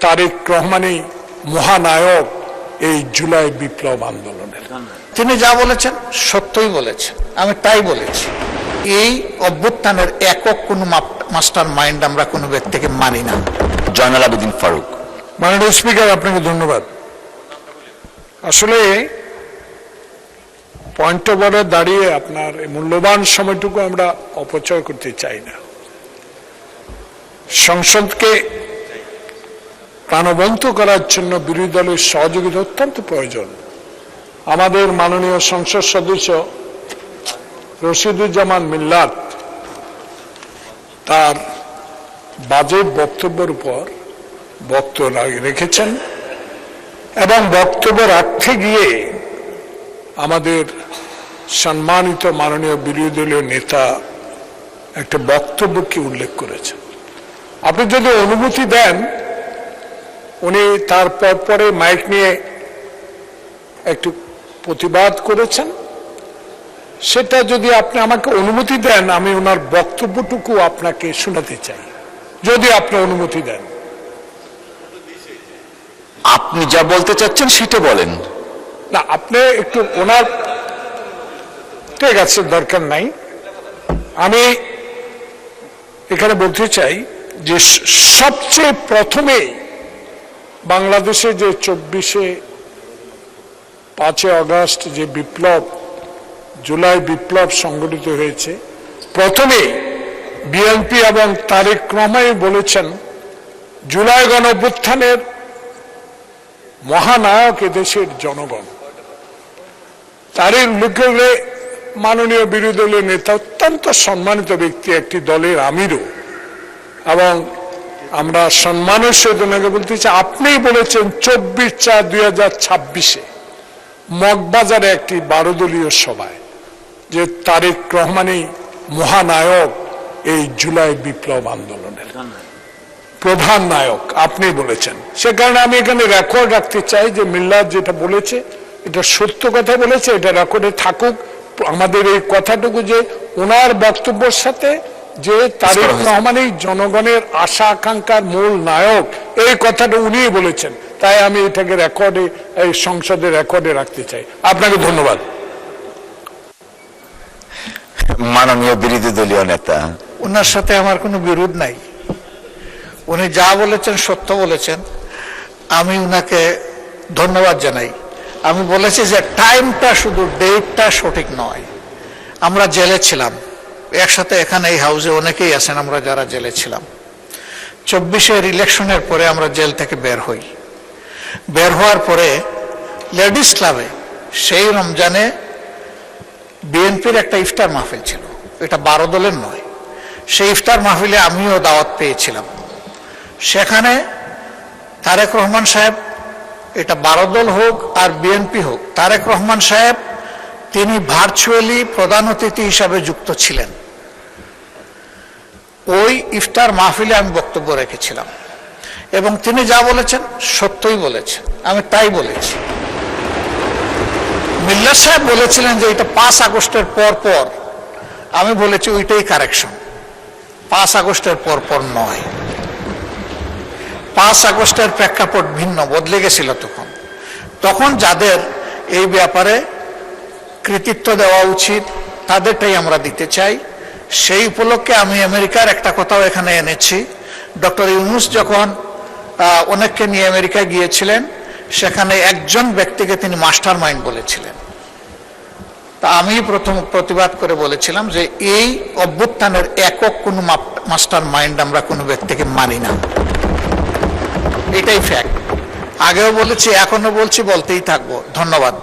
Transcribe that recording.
তারেক রহমানই মহানায়ক এই জুলাই বিপ্লব আন্দোলনের। তিনি যা বলেছেন সত্যই বলেছেন, আমি তাই বলেছি। এই অভ্যুত্থানের একক কোনো মাস্টার মাইন্ড আমরা কোনো ব্যক্তিকে মানি না। জয়নাল আবেদিন ফারুক। মাননীয় স্পিকার, আপনাকে ধন্যবাদ। আসলে পয়েন্ট অফ অর্ডার দাঁড়িয়ে আপনার মূল্যবান সময়টুকু আমরা অপচয় করতে চাই না। সংসদকে প্রাণবন্ত করার জন্য বিরোধী দলের সহযোগিতা অত্যন্ত প্রয়োজন। আমাদের মাননীয় সংসদ সদস্য রশিদুজ্জামান মিল্লাত তার বাজেট বক্তব্যের উপর বক্তব্য রেখেছেন এবং বক্তব্য রাখতে গিয়ে আমাদের সম্মানিত মাননীয় বিরোধী দলীয় নেতা একটা বক্তব্যকে উল্লেখ করেছেন। আপনি যদি অনুমতি দেন, উনি তারপর পরে মাইক নিয়ে একটু প্রতিবাদ করেছেন, সেটা যদি আপনি আমাকে অনুমতি দেন আমি ওনার বক্তব্যটুকু আপনাকে শোনাতে চাই, যদি আপনি অনুমতি দেন। আপনি যা বলতে চাচ্ছেন সেটা বলেন না, আপনি একটু ওনার, ঠিক আছে, দরকার নাই। আমি এখানে বলতে চাই যে সবচেয়ে প্রথমে বাংলাদেশে যে 5 আগস্ট যে বিপ্লব, জুলাই বিপ্লব সংগঠিত হয়েছে, প্রথমে বিএনপি এবং তারেক রহমান বলেছেন জুলাই গণঅভ্যুত্থানের মহানায়ক এদেশের জনগণ। তারই উল্লেখ করে মাননীয় বিরোধী দলীয় নেতা, অত্যন্ত সম্মানিত ব্যক্তি, একটি দলের আমিরও, এবং আমরা সম্মানের সহিত ওনাকে বলতে চাই, আপনিই বলেছেন 24/4/2026 মগবাজারে একটি 12 দলীয় সভায় যে তারেক রহমানই মহানায়ক এই জুলাই বিপ্লব আন্দোলনের প্রধান নায়ক, আপনি বলেছেন। সে কারণে আমি এখানে রেকর্ড রাখতে চাই যে মিল্লাত যেটা বলেছে এটা সত্য কথা বলেছে, এটা রেকর্ডে থাকুক। আমাদের এই কথাটুকু যে ওনার বক্তব্যের সাথে যে তারেক রহমানই জনগণের আশা আকাঙ্ক্ষার মূল নায়ক, এই কথাটা উনিই বলেছেন, তাই আমি এটাকে রেকর্ডে, এই সংসদের রেকর্ডে রাখতে চাই। আপনাকে ধন্যবাদ। মাননীয় বিরোধী দলীয় নেতা। ওনার সাথে আমার কোনো বিরোধ নাই, উনি যা বলেছেন সত্য বলেছেন, আমি উনাকে ধন্যবাদ জানাই। আমি বলেছি যে টাইমটা, শুধু ডেটটা সঠিক নয়। আমরা জেলে ছিলাম একসাথে, এখানে এই হাউসে অনেকেই আছেন আমরা যারা জেলে ছিলাম। 24-এর ইলেকশনের পরে আমরা জেল থেকে বের হই। বের হওয়ার পরে লেডিস ক্লাবে সেই রমজানে বিএনপির একটা ইফতার মাহফিল ছিল, এটা 12 দলের নয়। সেই ইফতার মাহফিলে আমিও দাওয়াত পেয়েছিলাম। সেখানে তারেক রহমান সাহেব, এটা 12 দল হোক আর বিএনপি হোক, তারেক রহমান সাহেব তিনি ভার্চুয়ালি প্রধান অতিথি হিসাবে যুক্ত ছিলেন। ওই ইফতার মাহফিলে আমি বক্তব্য রেখেছিলাম এবং তিনি যা বলেছেন সত্যই বলেছেন, আমি তাই বলেছি। মিল্লাত সাহেব বলেছিলেন যে এটা 5 আগস্টের পর পর, আমি বলেছি ওইটাই কারেকশন, 5 আগস্টের পর পর নয়। 5 আগস্টের প্রেক্ষাপট ভিন্ন, বদলে গেছিল। তখন যাদের এই ব্যাপারে কৃতিত্ব দেওয়া উচিত তাদেরটাই আমরা দিতে চাই। সেই উপলক্ষে আমি আমেরিকার একটা কথাও এখানে এনেছি। ডক্টর ইউনূস যখন অনেককে নিয়ে আমেরিকা গিয়েছিলেন, সেখানে একজন ব্যক্তিকে তিনি মাস্টার মাইন্ড বলেছিলেন। তা আমি প্রথম প্রতিবাদ করে বলেছিলাম যে এই অভ্যুত্থানের একক কোনো মাস্টার মাইন্ড আমরা কোনো ব্যক্তিকে মানি না, এটাই ফ্যাক্ট। আগেও বলেছি, এখনো বলছি, বলতেই থাকবো। ধন্যবাদ।